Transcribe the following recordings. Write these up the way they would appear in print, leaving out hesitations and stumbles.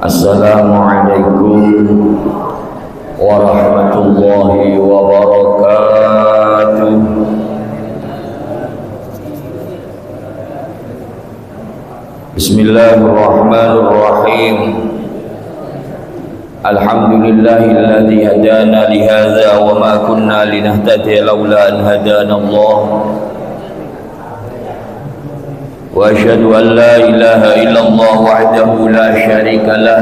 Assalamualaikum warahmatullahi wabarakatuh. Bismillahirrahmanirrahim. Alhamdulillahilladzi hadana li hadza wa ma kunna linahtadiya laula an hadana Allah. Wa asyhadu an la ilaha illallah wahdahu la syarika lah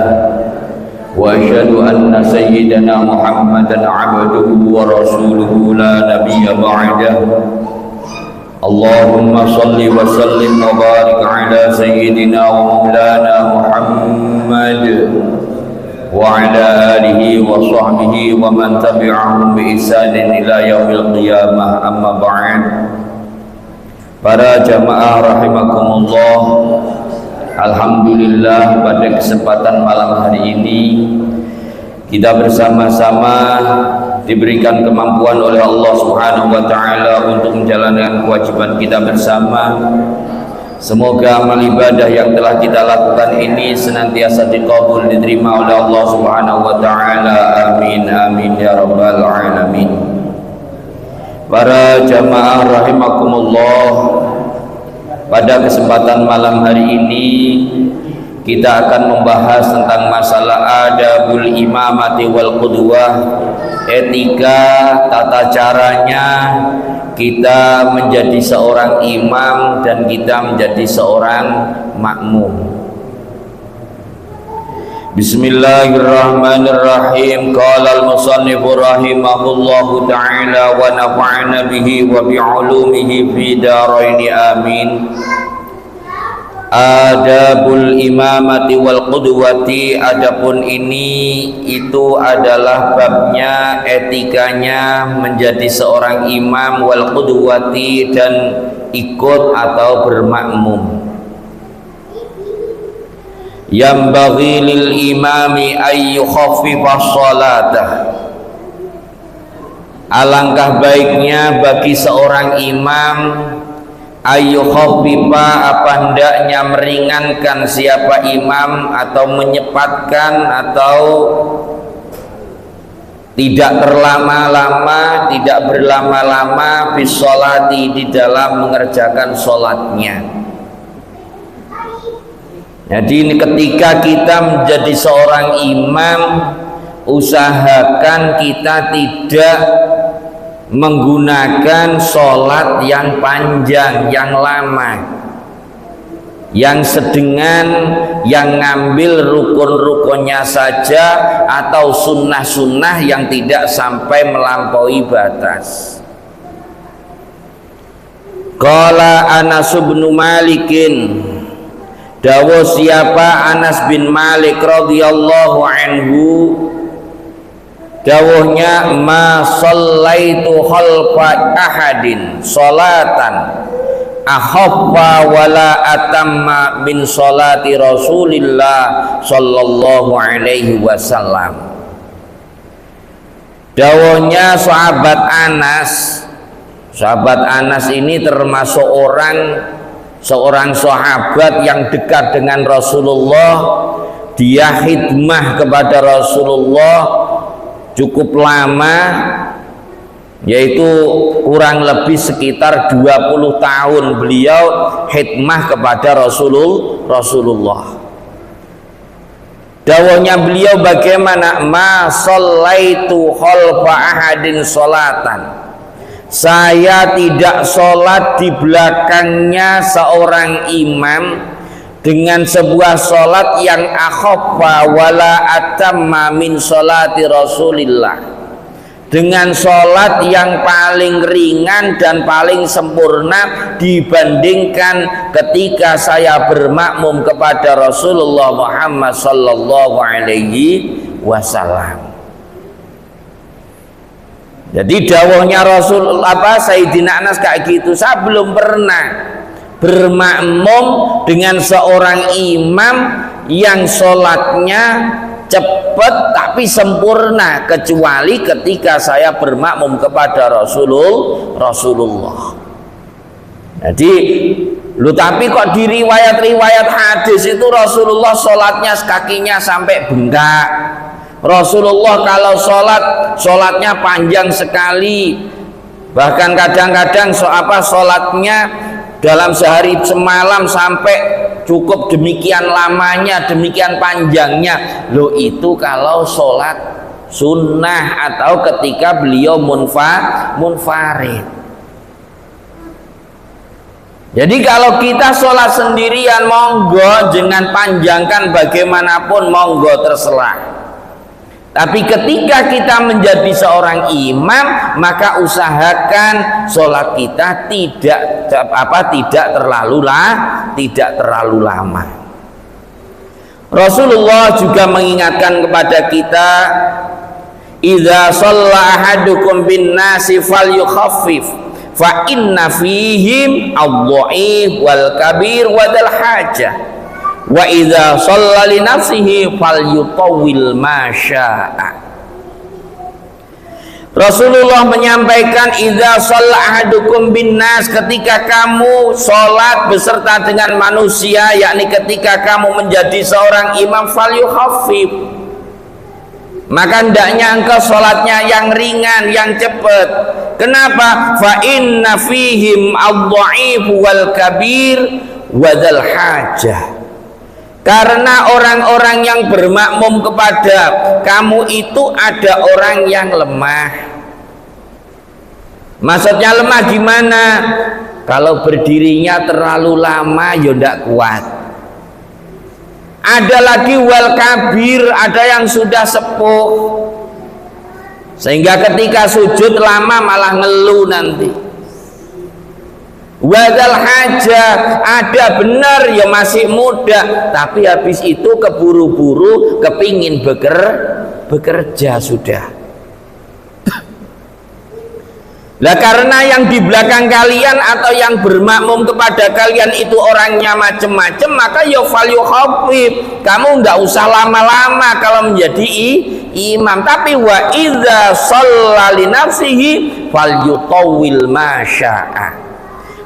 wa asyhadu anna sayyidana Muhammadan abduhu wa rasuluhu la nabiyya ba'dahu. Allahumma salli wa sallim wa barik ala sayyidina wa maulana Muhammad wa ala alihi wa sahbihi wa man tabi'ahum bi ihsanin ila yaumil qiyamah, amma ba'd. Para jamaah rahimakumullah, alhamdulillah pada kesempatan malam hari ini kita bersama-sama diberikan kemampuan oleh Allah Subhanahu wa taala untuk menjalankan kewajiban kita bersama. Semoga amal ibadah yang telah kita lakukan ini senantiasa dikabul, diterima oleh Allah Subhanahu wa taala. Amin amin ya rabbal alamin. Para jamaah rahimakumullah, pada kesempatan malam hari ini kita akan membahas tentang masalah adabul imamati wal qudwah, etika, tata caranya kita menjadi seorang imam dan kita menjadi seorang makmum. Bismillahirrahmanirrahim. Qala al-musannifu rahimahullahu ta'ala wa nafa'ana bihi wa bi'ulumihi fi daraini amin. Adabul imamati wal qudwati, adapun ini itu adalah babnya etikanya menjadi seorang imam, wal qudwati dan ikut atau bermakmum. Yambaghi lil imami ay yukhaffifa shalatah, alangkah baiknya bagi seorang imam ay yukhaffifa, apa hendaknya meringankan siapa imam atau menyepatkan atau tidak berlama-lama, tidak berlama-lama bis sholati, di dalam mengerjakan sholatnya. Jadi ini ketika kita menjadi seorang imam, usahakan kita tidak menggunakan sholat yang panjang, yang lama, yang sedengan, yang ngambil rukun-rukunnya saja atau sunnah-sunnah yang tidak sampai melampaui batas. Qala Anas bin Malikin, dawuh siapa Anas bin Malik radhiyallahu anhu, dawuhnya ma shallaitu khalfa ahadin sholatan akhaffa wala atamma min sholati Rasulillah sallallahu alaihi wasallam. Dawuhnya sahabat Anas. Sahabat Anas ini termasuk seorang sahabat yang dekat dengan Rasulullah. Dia khidmah kepada Rasulullah cukup lama, yaitu kurang lebih sekitar 20 tahun beliau khidmah kepada Rasulullah. Dawuhnya beliau bagaimana? Ma shallaitu khalfa ahadin sholatan, saya tidak sholat di belakangnya seorang imam dengan sebuah sholat yang akhaffa wala atamma min sholati Rasulillah, dengan sholat yang paling ringan dan paling sempurna dibandingkan ketika saya bermakmum kepada Rasulullah Muhammad sallallahu alaihi wasallam. Jadi dawuhnya Rasul Sayyidina Anas kayak gitu, saya belum pernah bermakmum dengan seorang imam yang sholatnya cepat tapi sempurna, kecuali ketika ketika saya bermakmum kepada Rasulullah. Jadi tapi kok di riwayat-riwayat hadis itu Rasulullah sholatnya kakinya sampai bengkak. Rasulullah kalau sholatnya panjang sekali, bahkan kadang-kadang sholatnya dalam sehari semalam sampai cukup demikian lamanya, demikian panjangnya. Loh itu kalau sholat sunnah atau ketika beliau munfarid. Jadi kalau kita sholat sendirian, monggo jangan panjangkan bagaimanapun, monggo terserah. Tapi ketika kita menjadi seorang imam, maka usahakan sholat kita tidak terlalu lama. Rasulullah juga mengingatkan kepada kita, idza shalla ahadukum bin nasi falyukhaffif fa inna fihim ad-dha'if wal kabir wa dzal hajah wa idza shalla li nafsihi falyutawwil ma syaa. Rasulullah menyampaikan, idza shalla ahadukum bin nas, ketika kamu sholat beserta dengan manusia, yakni ketika kamu menjadi seorang imam, falyukhaffif, maka hendaknya engkau sholatnya yang ringan, yang cepat. Kenapa? Fa inna fihim ad-dha'if wal kabir wa dzal hajah. Karena orang-orang yang bermakmum kepada kamu itu ada orang yang lemah. Maksudnya lemah gimana? Kalau berdirinya terlalu lama ya tidak kuat. Ada lagi wal kabir, ada yang sudah sepuh, sehingga ketika sujud lama malah ngeluh nanti. Wadal hajah, ada benar ya masih muda, tapi habis itu keburu-buru kepingin bekerja sudah. Lah karena yang di belakang kalian atau yang bermakmum kepada kalian itu orangnya macem-macem, maka ya falyukhaffif, kamu nggak usah lama-lama kalau menjadi imam. Tapi wa idza shalla li nafsihi falyutawwil ma syaa.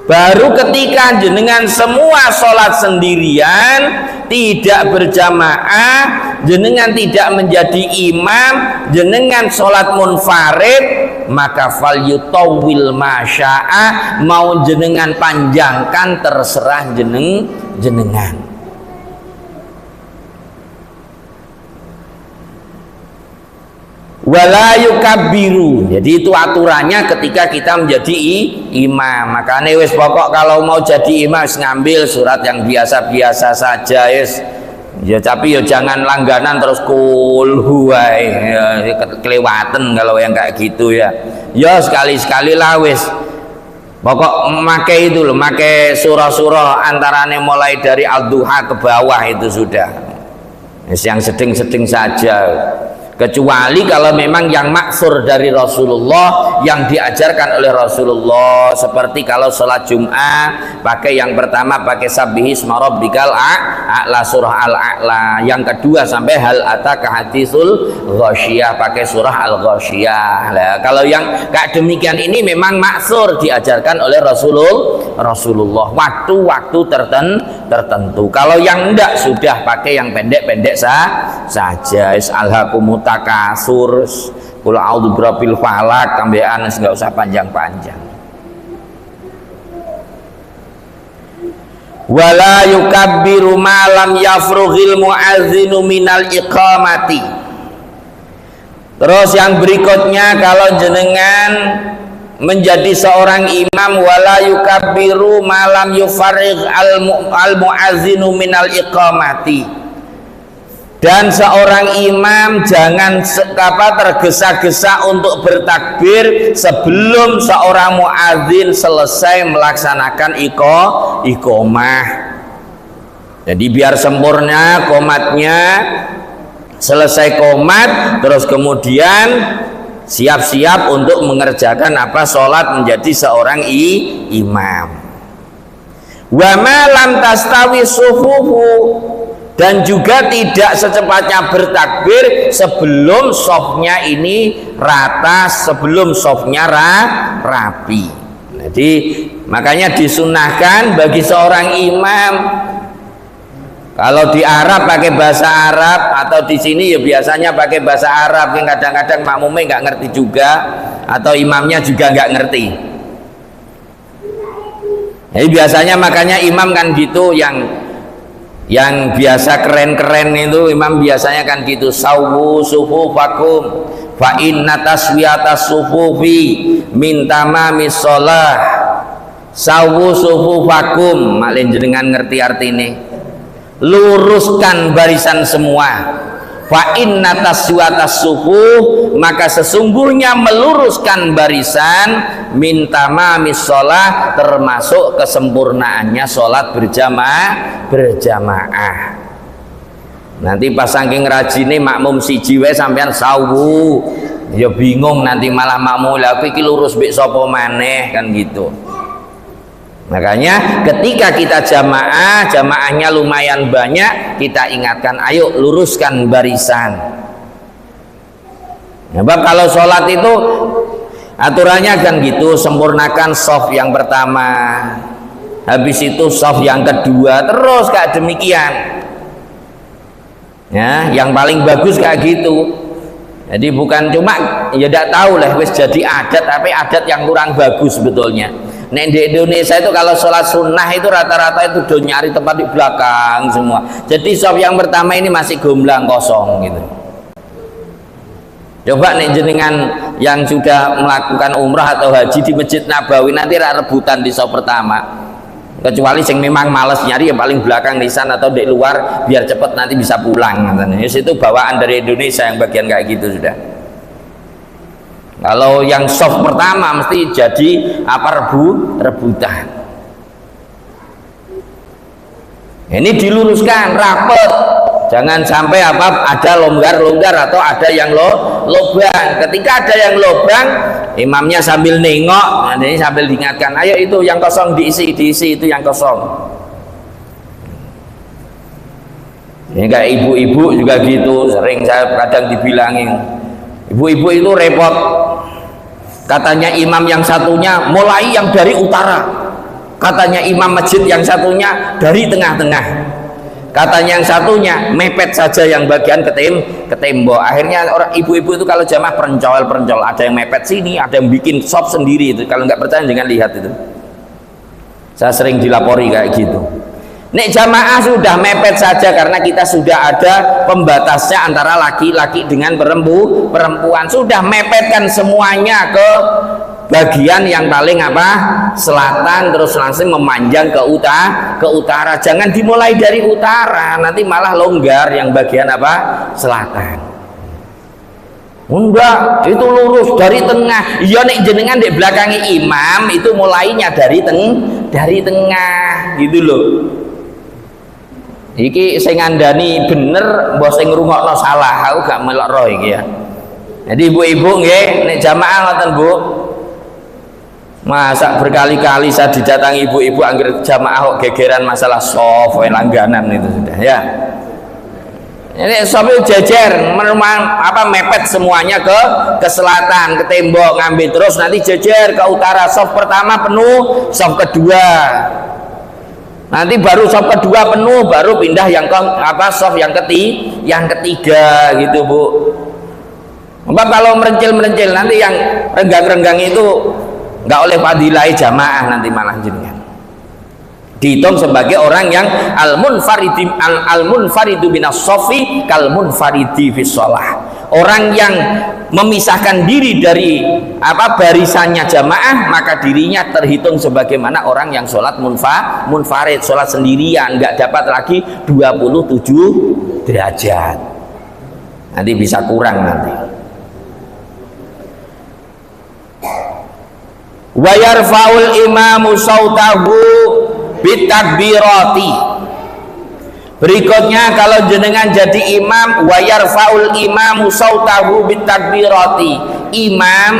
Baru ketika jenengan semua sholat sendirian, tidak berjamaah, jenengan tidak menjadi imam, jenengan sholat munfarid, maka falyutawwil ma syaa, mau jenengan panjangkan terserah jenengan. Wala yukabbiru. Jadi itu aturannya ketika kita menjadi imam. Makanya wis pokok kalau mau jadi imam ngambil surat yang biasa-biasa saja wis. Ya tapi ya jangan langganan terus kulhu wae. Ya, kelewatan kalau yang kayak gitu ya. Ya sekali-sekali lah wis. Pokok memakai itu loh, memakai surah-surah antaranya mulai dari Al-Duha ke bawah itu sudah. Yang seding-seding saja. Kecuali kalau memang yang maksur dari Rasulullah, yang diajarkan oleh Rasulullah, seperti kalau sholat Jum'ah pakai yang pertama pakai sabbihisma rabbikal a'la, surah al-a'la, yang kedua sampai hal ataka haditsul ghasyiyah pakai surah al-ghasyiyah. Nah, kalau yang kayak demikian ini memang maksur diajarkan oleh Rasulullah waktu-waktu tertentu. Kalau yang enggak sudah pakai yang pendek-pendek saja. Alhaqumut takasur, qul a'udzu birabbil falaq, kambean enggak usah panjang-panjang. Wala yukabbiru ma lam yafrughil mu'adzinu minal iqamati. Terus yang berikutnya, kalau jenengan menjadi seorang imam, wala yukabbiru ma lam yufarrigh al mu'adzinu minal iqamati. Dan seorang imam jangan tergesa-gesa untuk bertakbir sebelum seorang muadzin selesai melaksanakan iqomah. Jadi biar sempurna qomatnya, selesai qomat terus kemudian siap-siap untuk mengerjakan sholat menjadi seorang imam. Wa ma lam tastawi sufufu, dan juga tidak secepatnya bertakbir sebelum sofnya ini rata, sebelum sofnya rapi. Nah, Jadi makanya disunahkan bagi seorang imam kalau di Arab pakai bahasa Arab, atau di sini ya biasanya pakai bahasa Arab yang kadang-kadang makmumnya nggak ngerti juga, atau imamnya juga nggak ngerti. Jadi biasanya makanya imam kan gitu, yang biasa keren-keren itu imam biasanya kan gitu, sawu sufufakum fa inna taswiyatas sufufi min tamamis shalah. Sawu sufufakum, malin jenengan ngerti artine, luruskan barisan semua. Fa inna taswiyatas sufuf, maka sesungguhnya meluruskan barisan min tamamis shalah, termasuk kesempurnaannya sholat berjamaah. Nanti pas saking rajine makmum siji wae sampean sawu, ya bingung nanti malah makmum lha iki lurus mbek sapa maneh kan gitu. Makanya ketika kita jamaahnya lumayan banyak, kita ingatkan ayo luruskan barisan. Sebab kalau sholat itu aturannya kan gitu, sempurnakan shaf yang pertama, habis itu shaf yang kedua, terus kayak demikian ya, yang paling bagus kayak gitu. Jadi bukan cuma ya tidak tahu lah wis jadi adat, tapi adat yang kurang bagus sebetulnya. Nah di Indonesia itu kalau sholat sunnah itu rata-rata itu udah nyari tempat di belakang semua. Jadi shaf yang pertama ini masih gamblang kosong gitu. Coba nih jenengan yang sudah melakukan umrah atau haji di Masjid Nabawi, nanti rebutan di shaf pertama. Kecuali yang memang males nyari yang paling belakang di sana atau di luar biar cepat nanti bisa pulang. Itu bawaan dari Indonesia yang bagian kayak gitu sudah. Kalau yang shaf pertama mesti jadi apa, rebutan. Ini diluruskan rapet, jangan sampai apa ada longgar atau ada yang lobang. Ketika ada yang lobang, imamnya sambil nengok, ini sambil diingatkan, ayo itu yang kosong diisi itu yang kosong. Ini kayak ibu-ibu juga gitu, sering saya kadang dibilangin, ibu-ibu itu repot. Katanya imam yang satunya mulai yang dari utara, katanya imam masjid yang satunya dari tengah-tengah, katanya yang satunya mepet saja yang bagian ke tembok. Akhirnya orang ibu-ibu itu kalau jamaah perencol, ada yang mepet sini, ada yang bikin shop sendiri itu. Kalau nggak percaya jangan lihat itu, saya sering dilapori kayak gitu. Nek jamaah sudah mepet saja karena kita sudah ada pembatasnya antara laki-laki dengan perempuan, sudah mepetkan semuanya ke bagian yang paling apa, selatan, terus langsung memanjang ke utara. Jangan dimulai dari utara, nanti malah longgar yang bagian apa, selatan. Enggak, itu lurus dari tengah. Iya nek jenengan di belakangi imam itu mulainya dari tengah gitu loh. Iki sing ngandani bener, mbok sing ngrungokno salah, aku gak melok roh iki ya. Jadi ibu-ibu nggih nek jamaah ngoten Bu. Masa berkali-kali saya didatangi ibu-ibu angger jamaah kok gegeran masalah shaf langganan itu sudah ya. Ini shaf jejer, apa mepet semuanya ke selatan, ke tembok, ngambil terus nanti jejer ke utara. Shaf pertama penuh, shaf kedua. Nanti baru shaf kedua penuh, baru pindah yang ke apa, shaf yang ketiga gitu Bu. Mbak kalau merencil nanti yang renggang itu nggak oleh fadilah jamaah, nanti malah jenengan dihitung sebagai orang yang al-munfaridu minas shafi kal munfaridi fis shalah. Orang yang memisahkan diri dari apa barisannya jamaah, maka dirinya terhitung sebagaimana orang yang sholat munfarid, sholat sendirian, nggak dapat lagi 27 derajat. Nanti bisa kurang nanti. Wa yarfa'ul imamu sautahu bitakbirati. Berikutnya kalau jenengan jadi imam, wa yarfa'ul imamu sautahu bitakbirati. Imam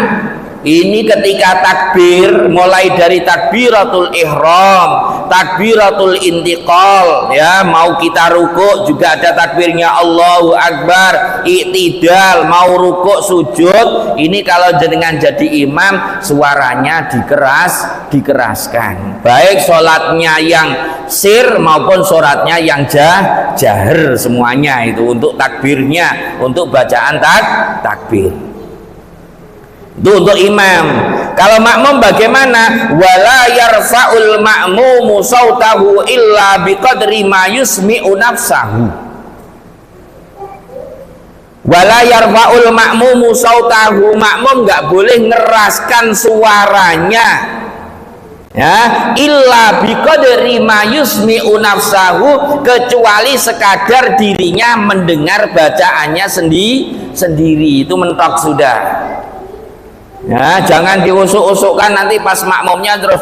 ini ketika takbir, mulai dari takbiratul ihram, takbiratul intiqal, ya, mau kita rukuk juga ada takbirnya Allahu Akbar, i'tidal, mau rukuk sujud, ini kalau jenengan jadi imam suaranya dikeraskan, baik sholatnya yang sir maupun sholatnya yang jahar, semuanya itu untuk takbirnya, untuk bacaan takbir. Itu untuk imam. Kalau makmum bagaimana? Wala yarfa'ul ma'mumu sautahu illa biqadri ma yusmi'u nafsahu. Wala yarfa'ul ma'mumu sautahu, makmum nggak boleh ngeraskan suaranya, ya, illa biqadri ma yusmi'u nafsahu, kecuali sekadar dirinya mendengar bacaannya sendiri, itu mentok sudah. Ya, jangan diusuk-usukkan nanti pas makmumnya terus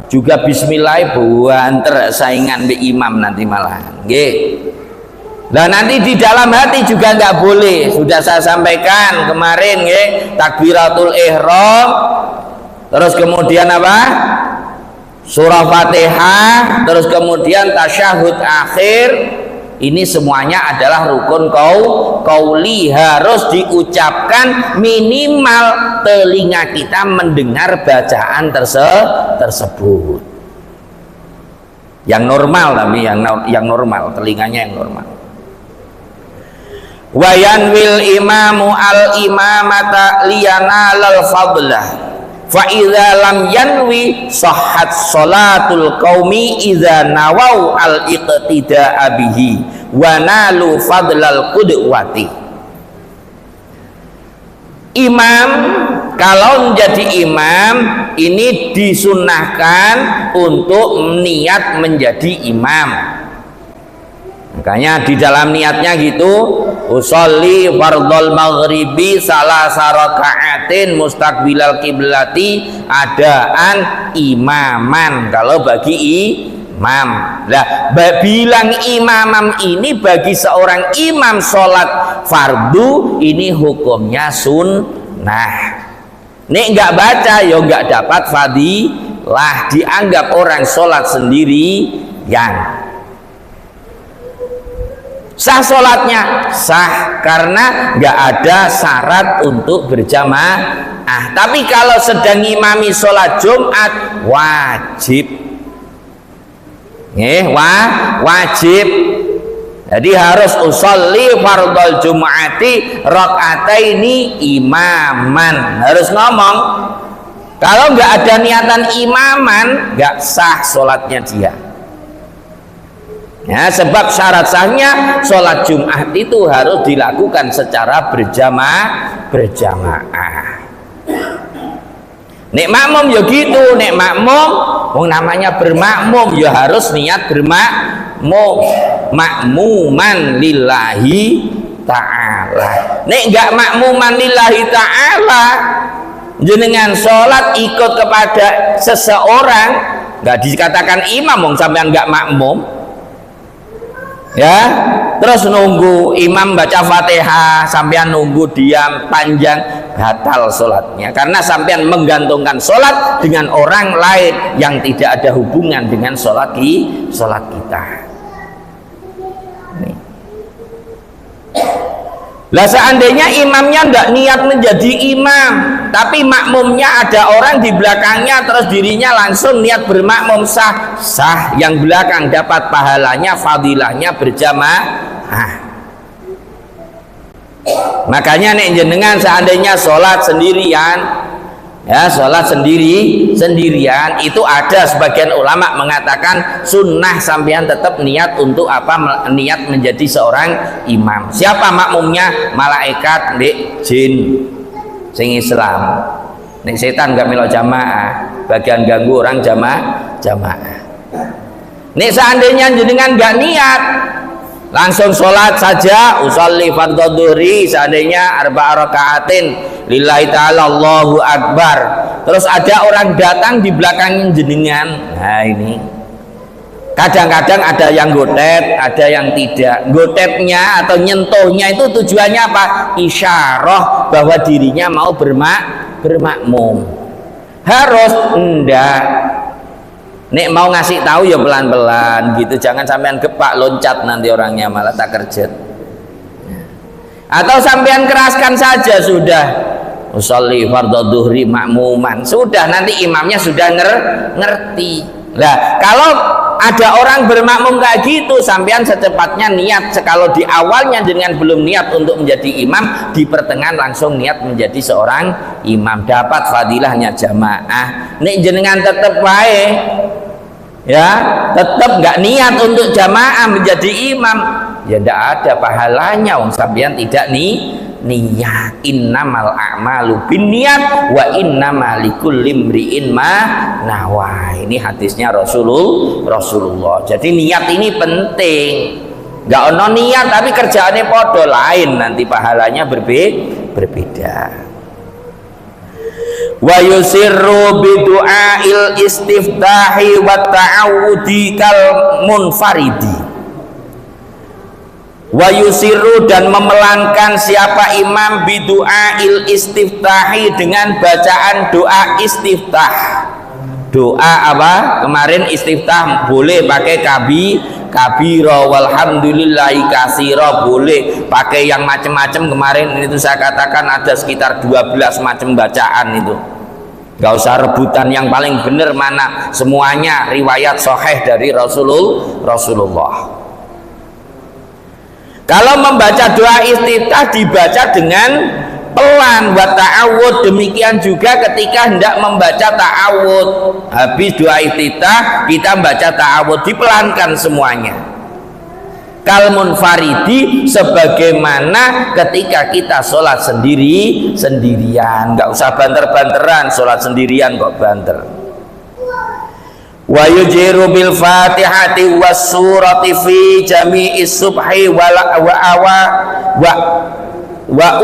juga bismillah buanter saingan di imam nanti malah. Nggih. Nah, nanti di dalam hati juga nggak boleh. Sudah saya sampaikan kemarin, nggih, takbiratul ihram, terus kemudian apa? Surah Fatihah, terus kemudian tasyahud akhir. Ini semuanya adalah rukun qauli, harus diucapkan, minimal telinga kita mendengar bacaan tersebut. Yang normal, tapi yang normal, telinganya yang normal. Wa yanwil imamu al imamata liyanalal fadlah. Fa idza lam yanwi sahhat salatul qaumi idza nawau al iqtida'a bihi wa nalu fadlal qudwati. Imam kalau menjadi imam ini disunnahkan untuk niat menjadi imam. Makanya di dalam niatnya gitu, usolli fardhol maghribi salasa raka'atin mustaqbilal kiblati adaan imaman, kalau bagi imam. Nah, bilang imamam ini bagi seorang imam sholat fardu ini hukumnya sunnah. Nek nggak baca ya nggak dapat fadilah, dianggap orang sholat sendirian. Sah sholatnya, sah karena nggak ada syarat untuk berjamaah. Tapi kalau sedang imami sholat Jumat wajib, wajib. Jadi harus usolli fardhol jum'ati rakaataini imaman, harus ngomong. Kalau nggak ada niatan imaman nggak sah sholatnya dia. Ya, sebab syarat sahnya sholat Jumat itu harus dilakukan secara berjamaah. Nek makmum ya gitu, nek makmum, namanya bermakmum ya harus niat bermakmum, makmuman lillahi ta'ala. Nek enggak makmuman lillahi ta'ala, jenengan sholat ikut kepada seseorang, enggak dikatakan imam, sampean enggak makmum. Ya, terus nunggu imam baca Fatihah, sampean nunggu diam panjang, batal sholatnya, karena sampean menggantungkan sholat dengan orang lain yang tidak ada hubungan dengan sholat kita. Nih. Lah seandainya imamnya tidak niat menjadi imam, tapi makmumnya ada orang di belakangnya, terus dirinya langsung niat bermakmum, sah, yang belakang dapat pahalanya, fadilahnya berjamaah. Makanya nek jenengan seandainya sholat sendirian, ya sholat sendirian itu ada sebagian ulama mengatakan sunnah sampean tetap niat untuk apa? Niat menjadi seorang imam. Siapa makmumnya? Malaikat, nek jin sing Islam. Nek setan gak melo jamaah, bagian ganggu orang jamaah. Nek seandainya jenengan gak niat, langsung sholat saja, usolli fardhu dhuhri, seandainya arba'a raka'atin lillahi ta'ala Allahu Akbar, terus ada orang datang di belakang jenengan. Nah ini kadang-kadang ada yang gotet, ada yang tidak. Gotetnya atau nyentuhnya itu tujuannya apa? Isyarah bahwa dirinya mau bermakmum. Harus enggak. Nek mau ngasih tahu ya pelan-pelan gitu, jangan sampean gepak loncat nanti orangnya malah tak kerjet. Atau sampean keraskan saja sudah. Usolli fardhu dhuhri makmuman. Sudah, nanti imamnya sudah ngerti. Nah, kalau ada orang bermakmum kayak gitu, sampean secepatnya niat. Kalau di awalnya dengan belum niat untuk menjadi imam, di pertengahan langsung niat menjadi seorang imam, dapat fadilahnya jamaah. Nek jenengan tetep wae ya, tetap nggak niat untuk jamaah menjadi imam, ya ndak ada pahalanya wong sampean tidak niat. Innamal a'malu binniyat wa innamal likulli imri'in ma nawa. Ini hadisnya Rasulullah. Jadi niat ini penting. Nggak ono niat tapi kerjaannya podo lain, nanti pahalanya berbeda. Wa yusirru bidu'ail istiftahi wa ta'awudi kal munfaridi. Wa yusiru, dan memelangkan siapa imam bidu'ail istiftahi, dengan bacaan doa istiftah. Doa apa? Kemarin istiftah boleh pakai kabiro walhamdulillahi kasiro, boleh pakai yang macam-macam. Kemarin itu saya katakan ada sekitar 12 macam bacaan itu. Gak usah rebutan yang paling benar mana, semuanya riwayat sahih dari Rasulullah. Kalau membaca doa istiftah dibaca dengan pelan, wa ta'awud. Demikian juga ketika hendak membaca ta'awud, habis doa istiftah kita baca ta'awud, dipelankan semuanya. Kal munfaridi, sebagaimana ketika kita sholat sendirian, nggak usah banter-banteran, sholat sendirian kok banter. Wa yujiru bil fatihati was surati fi jami'is subhi wa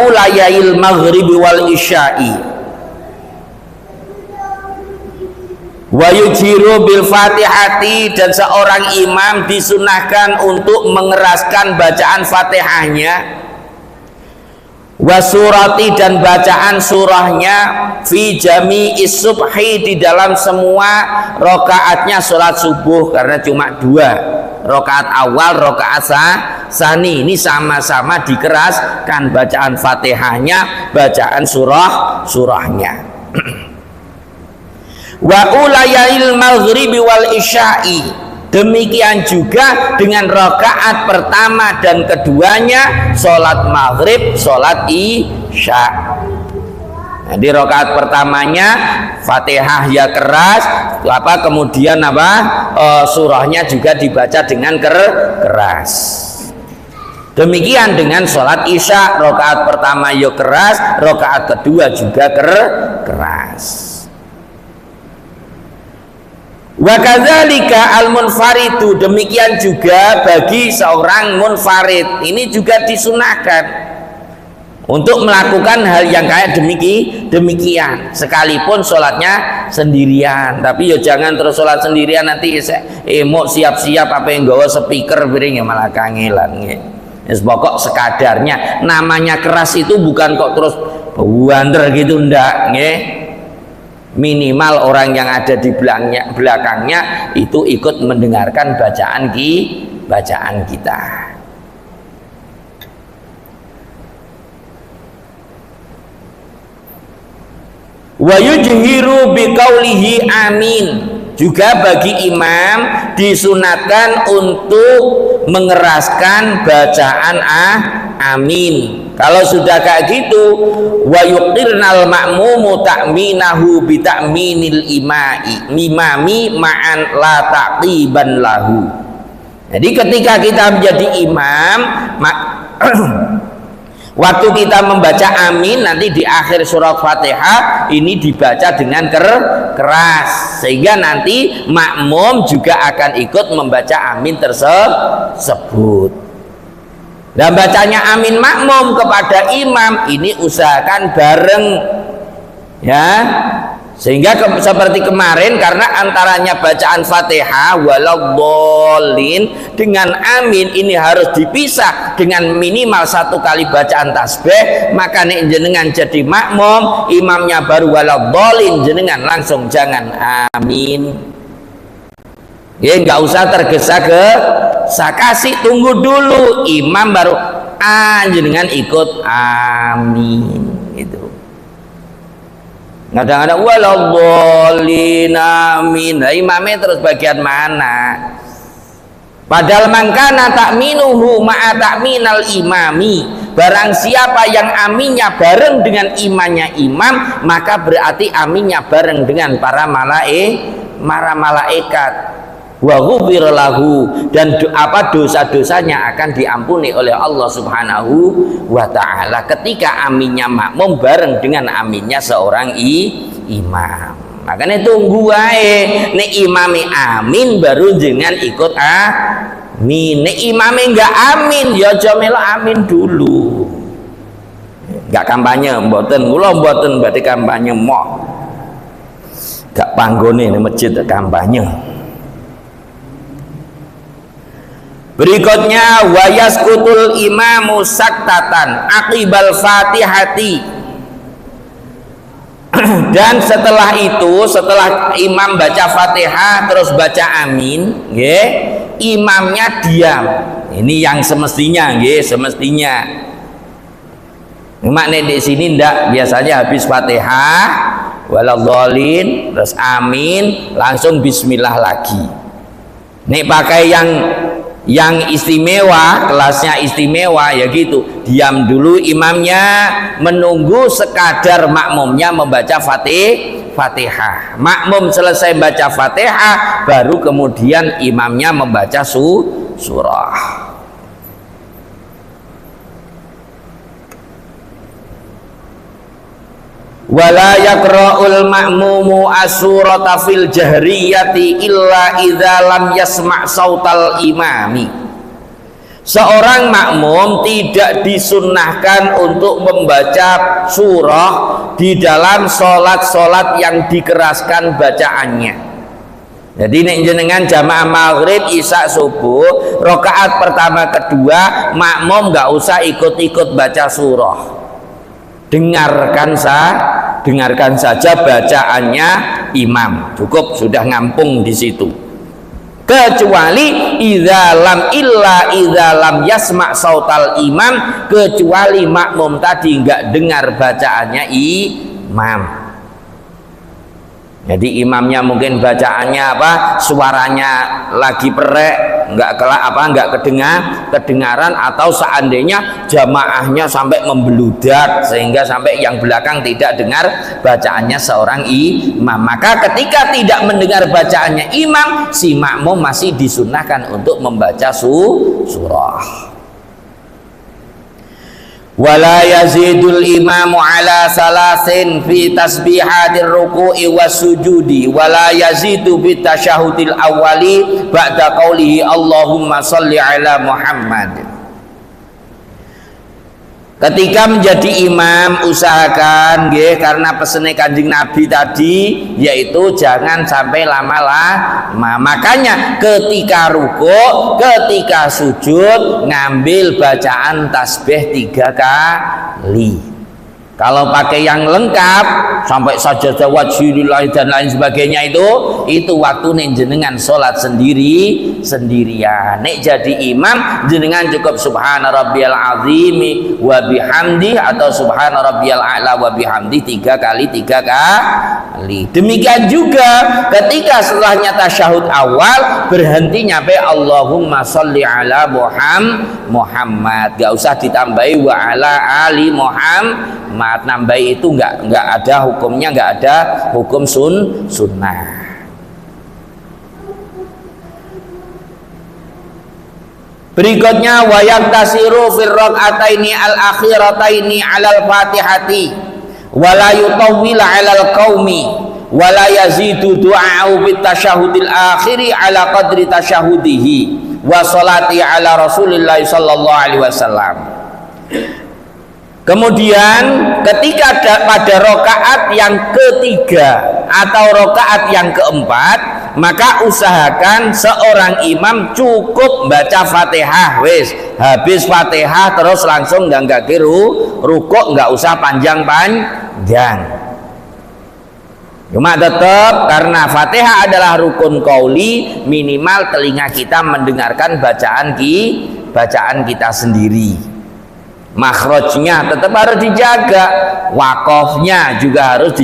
ulayail maghribi wal isya'i. Wa yujiru bil fatihati, dan seorang imam disunahkan untuk mengeraskan bacaan fatihahnya, wasurati, dan bacaan surahnya, fi jami'is subhi, di dalam semua rokaatnya sholat subuh, karena cuma 2 rokaat awal, rokaat sani, ini sama-sama dikeraskan bacaan fatihahnya, bacaan surahnya. Wa ulayail maghribi wal isya'i, demikian juga dengan rakaat pertama dan keduanya sholat maghrib, sholat isya. Nah, di rakaat pertamanya fatihah ya keras, kemudian surahnya juga dibaca dengan keras. Demikian dengan sholat isya, rakaat pertama ya keras, rakaat kedua juga keras. Wa kadzalika al munfaridu, demikian juga bagi seorang munfarid, ini juga disunahkan untuk melakukan hal yang kayak demikian, sekalipun sholatnya sendirian. Tapi ya jangan terus sholat sendirian nanti mau siap-siap apa yang gawa speaker piring ya malah kangelan nggih. Wis pokok sekadarnya. Namanya keras itu bukan kok terus banter gitu, ndak nggih. Minimal orang yang ada di belakangnya itu ikut mendengarkan bacaan kita. Wa yujhiru biqaulihi amin, juga bagi imam disunatkan untuk mengeraskan bacaan amin. Kalau sudah kayak gitu, wa yuqirnal ma'mumu ta'minahu bi ta'minil imami ma'an la taqiban lahu. Jadi ketika kita menjadi imam, waktu kita membaca amin nanti di akhir surat Fatihah ini dibaca dengan keras, sehingga nanti makmum juga akan ikut membaca amin tersebut. Dan bacanya amin makmum kepada imam ini usahakan bareng ya, sehingga seperti kemarin, karena antaranya bacaan Fatihah waladhdallin dengan amin ini harus dipisah dengan minimal 1 kali bacaan tasbih, maka nek jenengan jadi makmum, imamnya baru waladhdallin, jenengan langsung jangan amin. Ya nggak usah tergesa-gesa, kasih tunggu dulu imam baru jenengan ikut amin gitu. Kadang-kadang waladhdallin amin. Nah, imamnya terus bagian mana? Padahal mangkana takminuhu ma'a takminal imami. Barang siapa yang aminnya bareng dengan imannya imam, maka berarti aminnya bareng dengan para malaikat. Wa ghufira lahu, dan dosa-dosanya akan diampuni oleh Allah Subhanahu wa taala ketika aminnya makmum bareng dengan aminnya seorang imam. Makanya tunggu wae nek imami amin baru jenengan ikut amin. Nek imami enggak amin ya aja melok amin dulu. Enggak kampanye mboten, kula mboten badhe kampanye mok. Gak panggone ning masjid kampanye. Berikutnya wayaskutul imamu saktatan aqibal fatihati. Dan setelah itu, setelah imam baca fatihah terus baca amin, nggih, imamnya diam. Ini yang semestinya, nggih, semestinya. Makne di sini ndak, biasanya habis fatihah waladhdallin terus amin langsung bismillah lagi. Nek pakai yang istimewa, kelasnya istimewa ya gitu, diam dulu imamnya menunggu sekadar makmumnya membaca fatihah. Makmum selesai baca fatihah baru kemudian imamnya membaca surah. Wala yaqra'ul ma'mumu as-surata fil jahriyati illa idza lam yasma' sautal imami. Seorang makmum tidak disunnahkan untuk membaca surah di dalam sholat-sholat yang dikeraskan bacaannya. Jadi nek jenengan jamaah maghrib, isya, subuh, rakaat pertama kedua makmum nggak usah ikut-ikut baca surah. Dengarkan saja bacaannya imam, cukup sudah ngampung di situ. Kecuali idza lam yasma' sautal imam, kecuali makmum tadi enggak dengar bacaannya imam. Jadi imamnya mungkin bacaannya suaranya lagi perek, enggak kedengaran, atau seandainya jamaahnya sampai membeludak sehingga sampai yang belakang tidak dengar bacaannya seorang imam, maka ketika tidak mendengar bacaannya imam, si makmum masih disunahkan untuk membaca surah. Wala yazidul imamu ala salasin fi tasbihatir ruku'i was sujudi wala yazidu fi tasyahudil awwali ba'da qaulihi Allahumma shalli ala Muhammad. Ketika menjadi imam usahakan nggih, karena pesene Kanjeng Nabi tadi yaitu jangan sampai lama-lama. Makanya ketika ruku', ketika sujud ngambil bacaan tasbih 3 kali. Kalau pakai yang lengkap sampai sajadah wajhilillah dan lain sebagainya itu waktu jenengan sholat sendirian. Nek jadi imam jenengan cukup subhana rabbiyal azimi wa bihamdi atau subhana rabbiyal a'la wa bihamdi 3 kali. Demikian juga ketika setelahnya tasyahud awal berhenti nyampe Allahumma sholli ala Muhammad, gak usah ditambahi wa ala ali Muhammad. Nambah itu enggak ada hukumnya, enggak ada hukum sunnah. Berikutnya wa yaktasiru fil rak'ataini al-akhirataini 'alal Fatihati wa la yutawwil 'alal qaumi wa la yazidu du'a'u bit tasyahudil akhiri 'ala qadri tasyahudihi wa sholati 'ala Rasulillah sallallahu alaihi wasallam. Kemudian ketika pada rokaat yang ketiga atau rokaat yang keempat, maka usahakan seorang imam cukup baca fatihah, habis fatihah terus langsung nggak rukuk, nggak usah panjang-panjang. Cuma tetap karena Fatihah adalah rukun qauli, minimal telinga kita mendengarkan bacaan kita sendiri. Makhrajnya tetap harus dijaga, wakofnya juga harus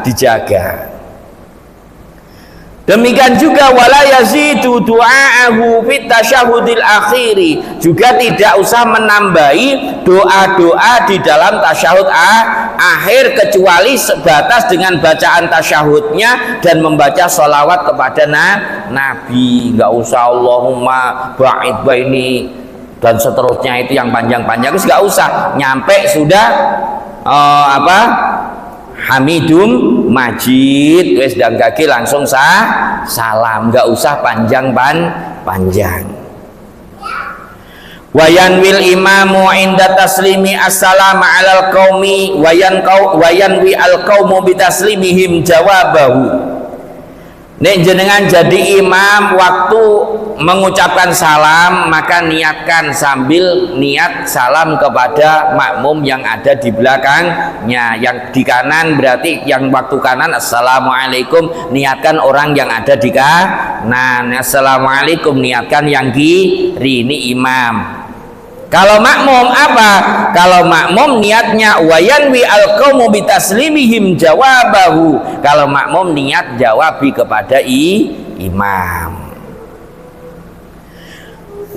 dijaga. Demikian juga wala yazidu du'aahu fit tasyahudil akhiri, juga tidak usah menambahi doa-doa di dalam tasyahud akhir kecuali sebatas dengan bacaan tasyahudnya dan membaca sholawat kepada Nabi. Nggak usah Allahumma ba'id baini dan seterusnya itu yang panjang-panjang, itu nggak usah, nyampe sudah Hamidum Majid wes dan kaki langsung salam, nggak usah panjang. Wayan wil imamu inda taslimi assalamu alal qaumi wayan wi al qaumu bitaslimihim jawabahu. Nek jenengan jadi imam waktu mengucapkan salam, maka niatkan sambil niat salam kepada makmum yang ada di belakangnya. Yang di kanan berarti yang waktu kanan assalamualaikum, niatkan orang yang ada di kanan. Assalamualaikum, niatkan yang kiri, ini imam. Kalau makmum apa? Kalau makmum niatnya wayanwi al-qaumu bitaslimihim jawabahu. Kalau makmum niat jawabi kepada imam.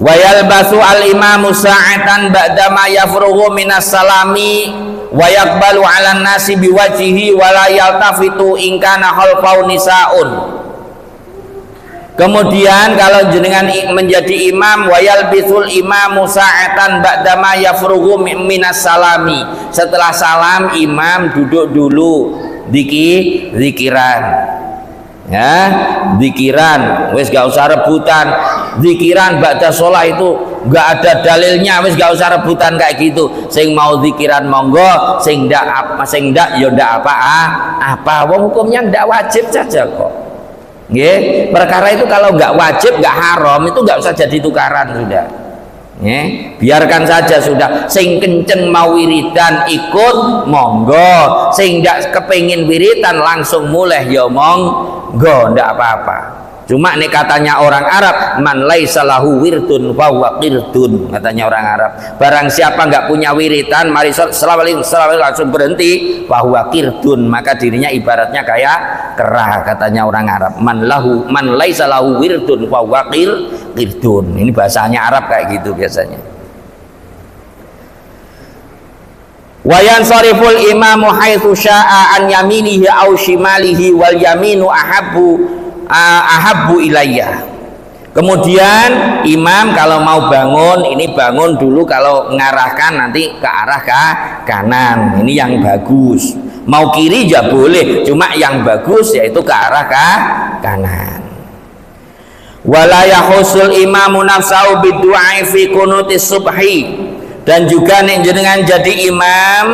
Wayalbasu al-imamu sa'atan ba'dama yafrughu minas salami wa yaqbalu 'alan nasi biwajhihi wa la yaltafitu in kana khalfahu nisaun. Kemudian kalau jenengan menjadi imam, wayal bisul imamu sa'atan ba'dama yafrughu minas salami. Setelah salam imam duduk dulu zikiran. Ya, zikiran wis gak usah rebutan. Zikiran ba'da sholat itu gak ada dalilnya, wis gak usah rebutan kayak gitu. Sing mau zikiran monggo, sing ndak ya ndak apa. Wong hukumnya ndak wajib saja kok. Nggih, perkara itu kalau nggak wajib, nggak haram, itu nggak usah jadi tukaran sudah. Nggih, biarkan saja sudah. Sing kenceng mau wiridan ikut monggo, sing ndak kepengin wiridan langsung mulai ya monggo, ndak apa-apa. Cuma nih katanya orang Arab, man laisa lahu wirdun fa huwa qirdun, katanya orang Arab. Barang siapa nggak punya wiridan, mari assalamualaikum langsung berhenti, fa huwa qirdun, maka dirinya ibaratnya kayak kera, katanya orang Arab. Man laisa lahu wirdun fa huwa qirdun. Ini bahasanya Arab kayak gitu biasanya. Wayan sariful imamu haitsu syaa an yaminihi aw shimalihi wal yaminu ahabbu ilayya. Kemudian imam kalau mau bangun, ini bangun dulu, kalau mengarahkan nanti ke arah kanan, ini yang bagus. Mau kiri ya boleh, cuma yang bagus yaitu ke arah kanan. Wala yahusul imamu nafsahu bidu'a fi kunutis subhi. Dan juga nek jenengan jadi imam,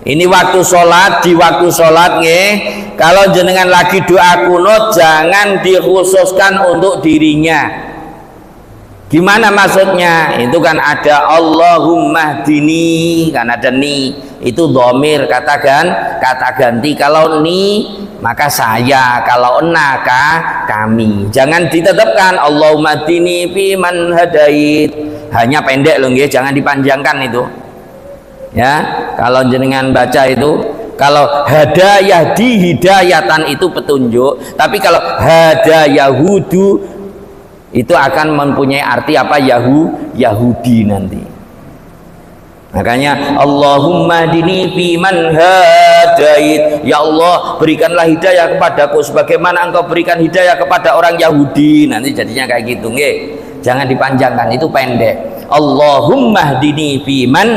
ini waktu sholat, di waktu sholat nggih, kalau jenengan lagi doa kunut jangan dikhususkan untuk dirinya. Gimana maksudnya? Itu kan ada Allahumma hdini, kan ada ni, itu dhamir kata ganti. Kalau ni maka saya, kalau enaka kami. Jangan ditetapkan Allahumma hdini fi man hadait. Hanya pendek loh nggih, jangan dipanjangkan itu. Ya, kalau jenengan baca itu, kalau hadayahdi hidayatan itu petunjuk, tapi kalau hadayahudu itu akan mempunyai arti apa? Yahudi nanti. Makanya Allahumma dini fi man hadait, ya Allah berikanlah hidayah kepadaku sebagaimana engkau berikan hidayah kepada orang Yahudi. Nanti jadinya kayak gitu nggih. Jangan dipanjangkan, itu pendek. Allahumma dini fi man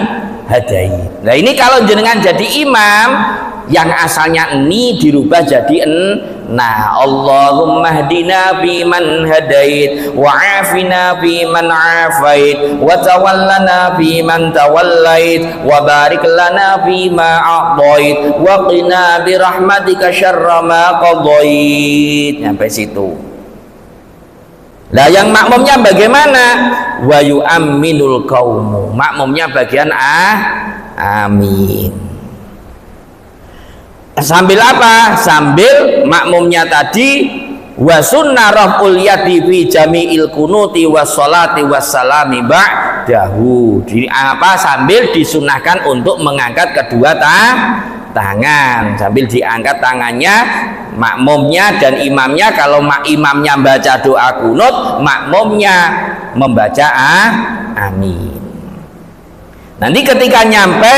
hadait. Nah ini kalau jenengan jadi imam, yang asalnya ini dirubah jadi nah, Allahumma hdina fi man hadait wa afina fi man afait wa tawallana fi man tawallait wa barik lana fi ma a'tait wa qina bi rahmatika syarra ma qadait. Sampai situ. Lah yang makmumnya bagaimana? Wa yu'amminul qaumu. Makmumnya bagian amin. Sambil apa? Sambil makmumnya tadi wa sunnah raf'ul yadi fi jami'il kunuti was sholati was salami ba'dahu. Sambil disunahkan untuk mengangkat kedua tangan, sambil diangkat tangannya makmumnya dan imamnya. Kalau imamnya baca doa kunut, makmumnya membaca amin. Nanti ketika nyampe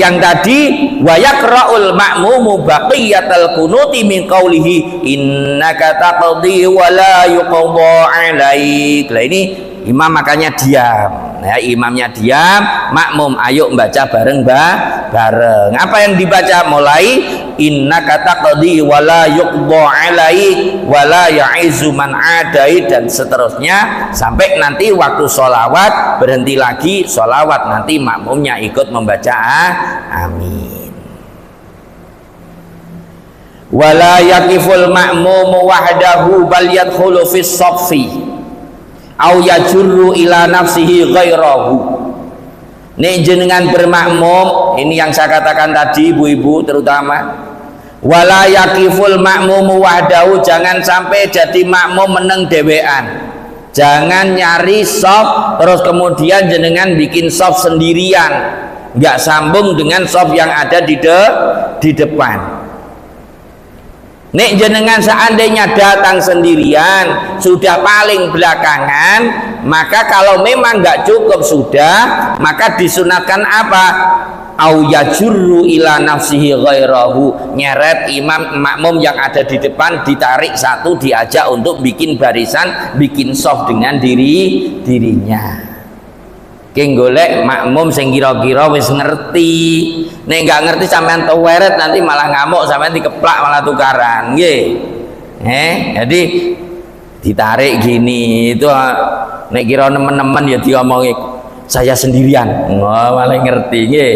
yang tadi wa yaqra'ul ma'mumu baqiyatal kunuti min qawlihi innaka taqdi wa la yuqda 'alaik. Lah ini imam makanya diam. Ya, imamnya diam, makmum ayo membaca bareng bareng. Apa yang dibaca? Mulai innaka taqdi wa la yuqda 'alaik wa la ya'izu man 'adai, dan seterusnya sampai nanti waktu sholawat berhenti lagi sholawat, nanti makmumnya ikut membaca amin. Wala yaqiful ma'mumu wahdahu bal yadkhulu fis shaffi au yajurru ila nafsihi ghairahu. Nek jenengan bermakmum, ini yang saya katakan tadi ibu-ibu terutama, wala yaqiful ma'mumu wahdahu, jangan sampai jadi makmum meneng dewean. Jangan nyari shaf terus kemudian jenengan bikin shaf sendirian, nggak sambung dengan shaf yang ada di depan. Nek jenengan seandainya datang sendirian sudah paling belakangan, maka kalau memang nggak cukup sudah, maka disunatkan apa? Au yajurru ila nafsihi ghairahu, nyeret makmum yang ada di depan, ditarik satu, diajak untuk bikin barisan, bikin shaf dengan dirinya. Ki golek makmum sing kira-kira wis ngerti. Nek nggak ngerti sampean teweret nanti malah ngamuk, sampean dikeplak malah tukaran, nggih. Jadi ditarik gini itu, nek kira nemen-nemen ya diomongi saya sendirian. Wah, malah ngerti nggih.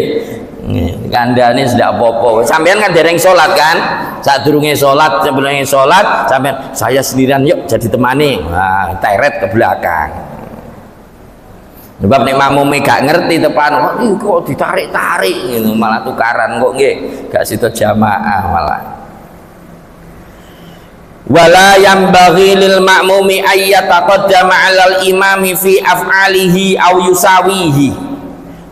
Kandhane sudah apa-apa. Sampean kan dereng salat kan? Sadurunge salat, sebelumnya salat, sampean saya sendirian yuk jadi temani. Nah, teret ke belakang. Sebab nek makmume gak ngerti tepan, kok ditarik-tarik gitu, malah tukaran kok nggih, gak situ jamaah malah. Wala yambaghi lil ma'mumi ayyataqaddama 'alal imami fi af'alihi aw yusawihi,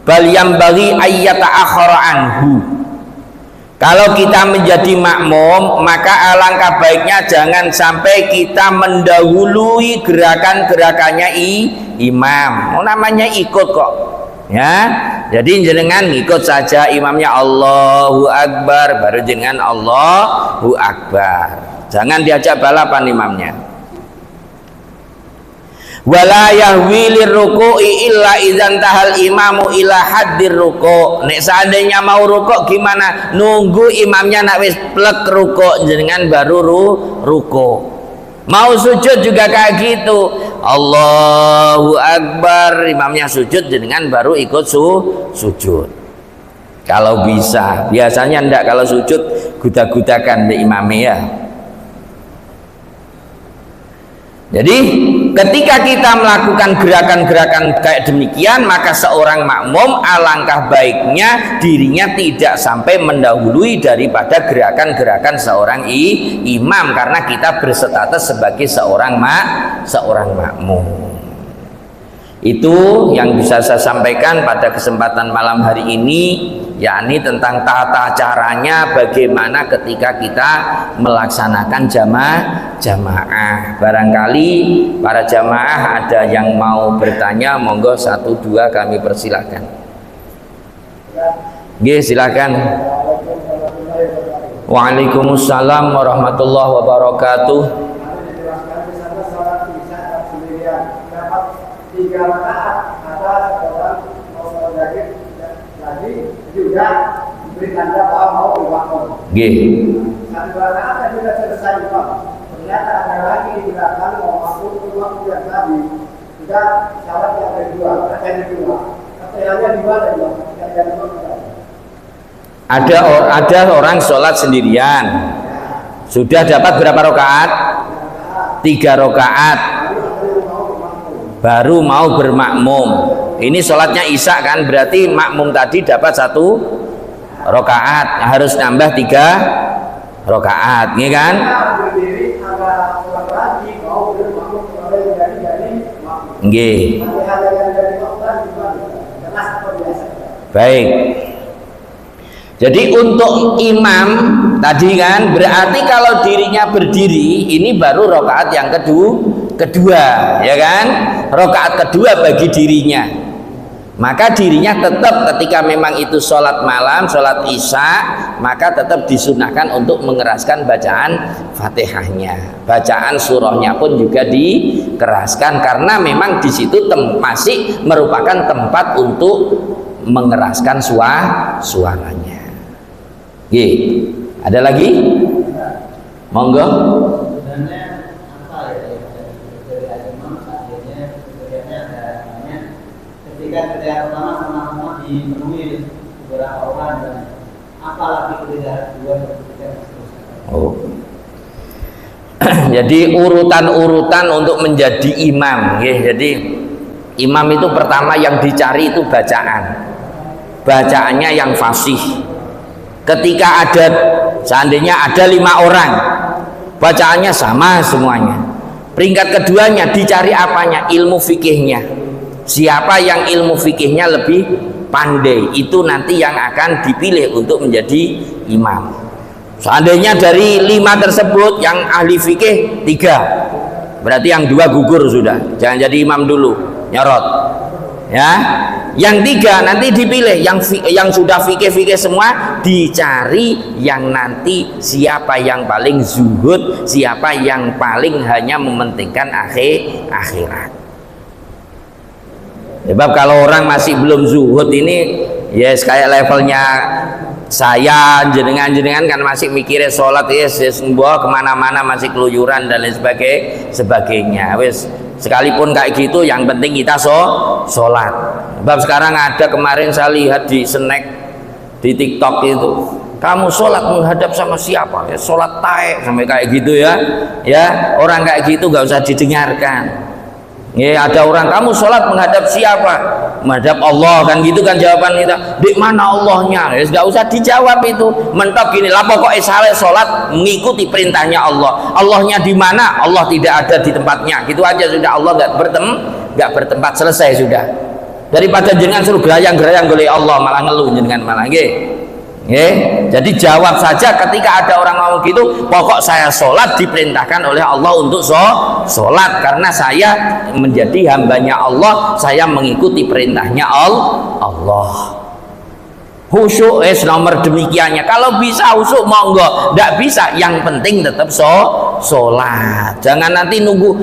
bal yambaghi ayyata'akhkhara anhu. Kalau kita menjadi makmum, maka alangkah baiknya jangan sampai kita mendahului gerakan-gerakannya imam. Namanya ikut kok, ya. Jadi jenengan ikut saja imamnya Allahu Akbar, baru jenengan Allahu Akbar. Jangan diajak balapan imamnya. Wala yahwi lirruku'i illa idzan tahal imamu ila haddir ruku'. Nek seandainya mau rukuk gimana? Nunggu imamnya nak wis plek rukuk jenengan baru rukuk. Mau sujud juga kayak gitu. Allahu Akbar, imamnya sujud jenengan baru ikut sujud. Kalau bisa, biasanya ndak, kalau sujud gudak-gudakan di imamnya ya. Jadi ketika kita melakukan gerakan-gerakan kayak demikian, maka seorang makmum alangkah baiknya dirinya tidak sampai mendahului daripada gerakan-gerakan seorang imam, karena kita berstatus sebagai seorang makmum. Itu yang bisa saya sampaikan pada kesempatan malam hari ini, yakni tentang tata caranya bagaimana ketika kita melaksanakan jamaah. Barangkali para jamaah ada yang mau bertanya, monggo 1-2 kami persilahkan. Nggih, silakan. Waalaikumsalam warahmatullahi wabarakatuh. 3 rakaat atas orang mau lagi juga diberi tanda bahwa mau diwakil. Nggih. 1 rakaat sudah selesai Imam. Ternyata ada lagi di belakang mau masuk ke waktu yang tadi. Sudah syarat yang kedua, rakaat kedua. Keterangannya di mana ya? Ada orang sholat sendirian. Sudah dapat berapa rakaat? 3 rakaat. Baru mau bermakmum. Ini sholatnya isya kan, berarti makmum tadi dapat 1 rakaat, harus nambah 3 rakaat, ya kan? Berdiri agak kurang lagi, mau bermakmum oleh dari makmum. Nggih. Baik. Jadi untuk imam tadi kan berarti kalau dirinya berdiri ini baru rakaat yang kedua, ya kan? Rakaat kedua bagi dirinya. Maka dirinya tetap ketika memang itu sholat malam, sholat isya, maka tetap disunahkan untuk mengeraskan bacaan Fatihahnya. Bacaan surahnya pun juga dikeraskan karena memang di situ masih merupakan tempat untuk mengeraskan suaranya. Ada lagi? Monggo. Ketika pertama sama-sama dipenuhi beberapa orang dan apalagi ketika kedua dan ketiga. Jadi urutan-urutan untuk menjadi imam, ya. Jadi imam itu pertama yang dicari itu bacaannya yang fasih. Ketika seandainya ada 5 orang, bacaannya sama semuanya. Peringkat keduanya dicari apanya? Ilmu fikihnya. Siapa yang ilmu fikihnya lebih pandai, itu nanti yang akan dipilih untuk menjadi imam. Seandainya dari 5 tersebut yang ahli fikih 3, berarti yang 2 gugur sudah, jangan jadi imam dulu, nyorot ya. Yang 3 nanti dipilih yang sudah fikih semua, dicari yang nanti siapa yang paling zuhud, siapa yang paling hanya mementingkan akhirat. Sebab kalau orang masih belum zuhud ini, yes, kayak levelnya saya, jenengan kan masih mikirnya sholat, yes, kemana-mana masih keluyuran dan lain sebagainya. Wes, sekalipun kayak gitu, yang penting kita sholat. Sebab sekarang ada, kemarin saya lihat di snack di TikTok itu, kamu sholat menghadap sama siapa? Ya, sholat taek sampai kayak gitu ya. Ya, orang kayak gitu nggak usah didengarkan. Ya, ada orang, kamu sholat menghadap siapa? Menghadap Allah, kan gitu kan jawaban kita. Di mana Allahnya? Ya, nggak usah dijawab itu. Mentok gini lah, pokoknya saya sholat mengikuti perintahnya Allah. Allahnya di mana? Allah tidak ada di tempatnya. Gitu aja sudah. Allah nggak bertempat, selesai sudah. Daripada jenengan suruh gerayang oleh Allah, malah ngeluh jenengan malah. Jadi jawab saja ketika ada orang ngomong gitu, pokok saya sholat diperintahkan oleh Allah untuk sholat karena saya menjadi hambanya Allah, saya mengikuti perintahnya Allah. Khusyuk nomor demikiannya. Kalau bisa khusyuk monggo, tidak bisa yang penting tetap sholat. Jangan nanti nunggu,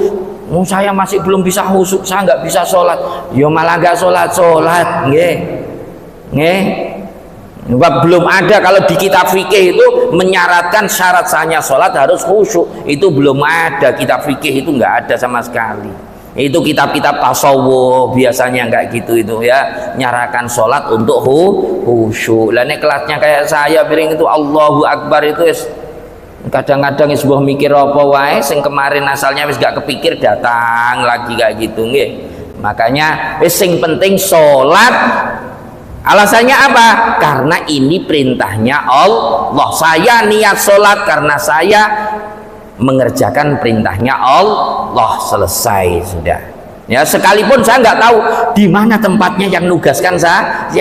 saya masih belum bisa khusyuk, saya nggak bisa sholat, ya malah nggak sholat. Belum ada. Kalau di kitab fikih itu menyaratkan syarat sahnya sholat harus khusyuk, itu belum ada. Kitab fikih itu nggak ada sama sekali. Itu kitab-kitab tasawuf biasanya nggak gitu itu ya, nyarakan sholat untuk khusyuk. Lah ini kelasnya kayak saya piring itu Allahu Akbar itu kadang-kadang sebuah mikir apa wae sing kemarin asalnya wis gak kepikir datang lagi kayak gitu nggih. Makanya sing penting sholat. Alasannya apa? Karena ini perintahnya Allah. Saya niat sholat karena saya mengerjakan perintahnya Allah, selesai sudah. Ya, sekalipun saya nggak tahu di mana tempatnya yang nugaskan saya.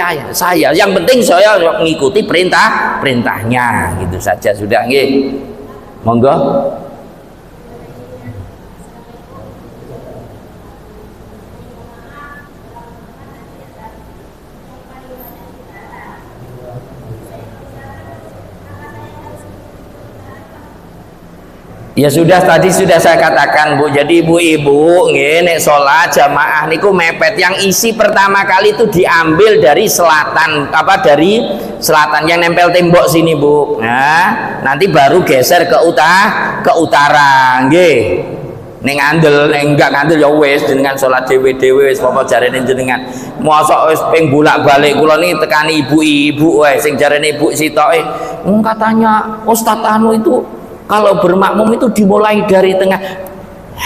Yang penting saya mengikuti perintahnya, gitu saja sudah. Nggih. Monggo. Ya sudah, tadi sudah saya katakan Bu. Jadi ibu-ibu nek sholat jamaah niku mepet, yang isi pertama kali itu diambil dari selatan, dari selatan yang nempel tembok sini Bu. Nah, nanti baru geser ke utara nggih. Ning ngandel, ning enggak ngandel ya wis jenengan sholat dhewe-dhewe wis apa jarene jenengan. Mosok wis ping bolak-balik kula niki tekani ibu-ibu wae sing jarene ibu sitoke. Katanya Ustaz anu itu kalau bermakmum itu dimulai dari tengah.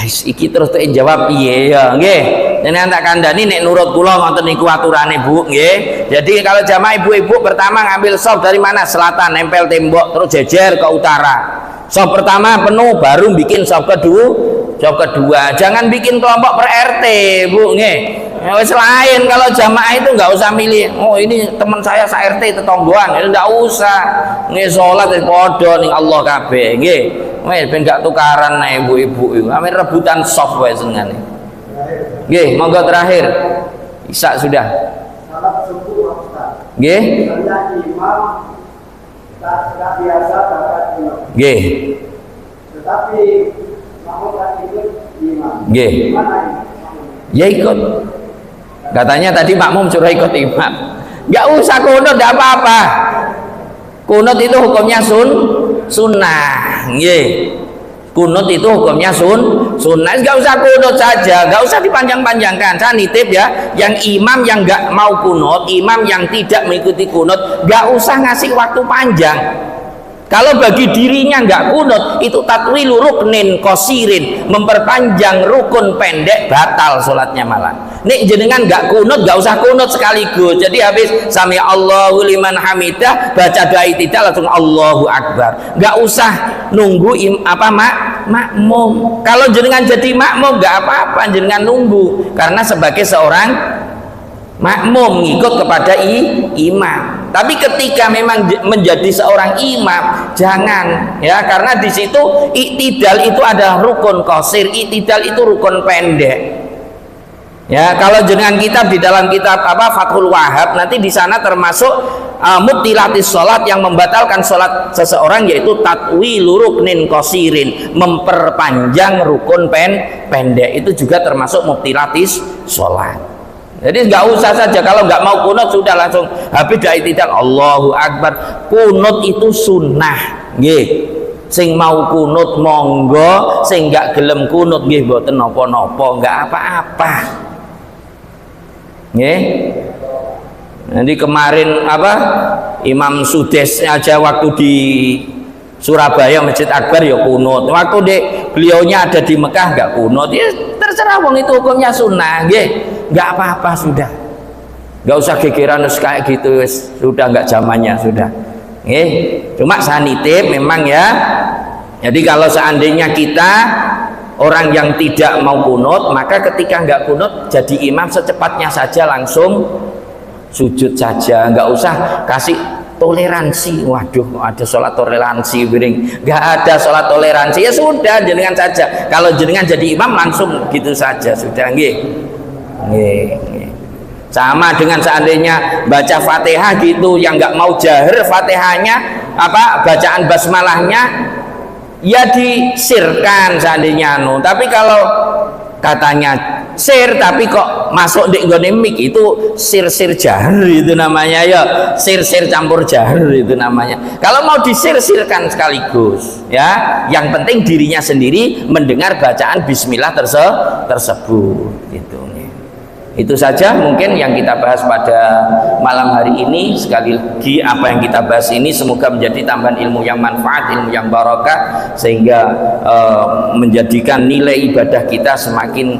Iki terus tak jawab piye ya nggih. Jenengan tak kandhani nek nurut kula ngoten niku aturane Bu nggih. Jadi kalau jamaah ibu-ibu pertama ngambil sop dari mana? Selatan, nempel tembok terus jejer ke utara. Sop pertama penuh baru bikin sop kedua. Sop kedua jangan bikin kelompok per RT Bu nggih. Wis lain kalau jamaah itu nggak usah milih. Oh ini teman saya RT tetonggoan, itu nggak usah. Nggih salat padha ning Allah kabeh nggih. Wis ben gak tukaran nek ibu-ibu iku. Ame rebutan sop wae senengane. Nggih, monggo terakhir. Isa sudah. Salat subuh Ustaz. Nggih. Misalnya imam tak biasa baca imam. Nggih. Tetapi makmum tak ikut imam. Nggih. Gimana ini? Ya ikut. Katanya tadi makmum suruh ikut imam. Enggak usah kunut, enggak apa-apa. Kunut itu hukumnya sunnah. Nggih. Kunut itu hukumnya sunnah. Enggak usah kunut saja, enggak usah dipanjang-panjangkan. Saya nitip ya, yang imam yang enggak mau kunut, imam yang tidak mengikuti kunut, enggak usah ngasih waktu panjang. Kalau bagi dirinya nggak kunut, itu tatwilu ruknin qasirin, memperpanjang rukun pendek, batal sholatnya malah. Nek jenengan nggak kunut, nggak usah kunut sekaligus. Jadi habis sami Allahu liman hamidah, baca doa tidak langsung Allahu Akbar. Nggak usah nunggu makmum. Kalau jenengan jadi makmum nggak apa-apa, jenengan nunggu karena sebagai seorang makmum ngikut kepada imam. Tapi ketika memang menjadi seorang imam, jangan ya, karena di situ iktidal itu adalah rukun qasir, iktidal itu rukun pendek. Ya, kalau jenengan kitab di dalam kitab Fathul Wahhab nanti di sana termasuk mubtilatis sholat, yang membatalkan sholat seseorang yaitu tatwilu ruknin qasirin, memperpanjang rukun pendek, itu juga termasuk mubtilatis sholat. Jadi nggak usah saja, kalau nggak mau kunut sudah langsung habis dari tidak Allahu Akbar. Kunut itu sunnah, nggih. Sing mau kunut monggo, sing nggak gelem kunut nggih mboten napa-napa, nggak apa-apa. Nggih. Nanti kemarin Imam Sudes aja waktu di Surabaya Masjid Akbar ya kunut. Waktu beliaunya ada di Mekah nggak kunut. Ya terserah, wong itu hukumnya sunnah, nggih. Nggak apa-apa sudah, nggak usah gegeran kayak gitu, sudah nggak zamannya sudah. Cuma sanitip memang ya. Jadi kalau seandainya kita orang yang tidak mau kunut, maka ketika nggak kunut jadi imam secepatnya saja langsung sujud saja, nggak usah kasih toleransi. Waduh, ada sholat toleransi piring, nggak ada sholat toleransi. Ya sudah, jenengan saja. Kalau jenengan jadi imam langsung gitu saja sudah, nggih. Sama dengan seandainya baca Fatihah gitu, yang nggak mau jahar Fatihahnya, bacaan basmalahnya ya disirkan seandainya tapi kalau katanya sir tapi kok masuk di nggone mik, itu sir jahar itu namanya ya, sir campur jahar itu namanya. Kalau mau disir-sirkan sekaligus ya, yang penting dirinya sendiri mendengar bacaan bismillah tersebut gitu. Itu saja mungkin yang kita bahas pada malam hari ini. Sekali lagi apa yang kita bahas ini semoga menjadi tambahan ilmu yang manfaat, ilmu yang barokah, sehingga menjadikan nilai ibadah kita semakin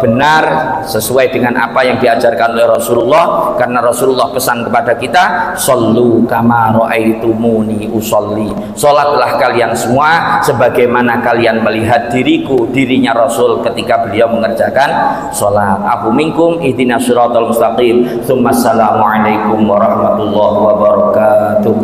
benar sesuai dengan apa yang diajarkan oleh Rasulullah. Karena Rasulullah pesan kepada kita, shollu kama ra'aitumuni usolli, sholatlah kalian semua sebagaimana kalian melihat dirinya Rasul ketika beliau mengerjakan sholat. Afu minkum ihdinas siratal mustaqim. Tsumma assalamu alaikum warahmatullahi wabarakatuh.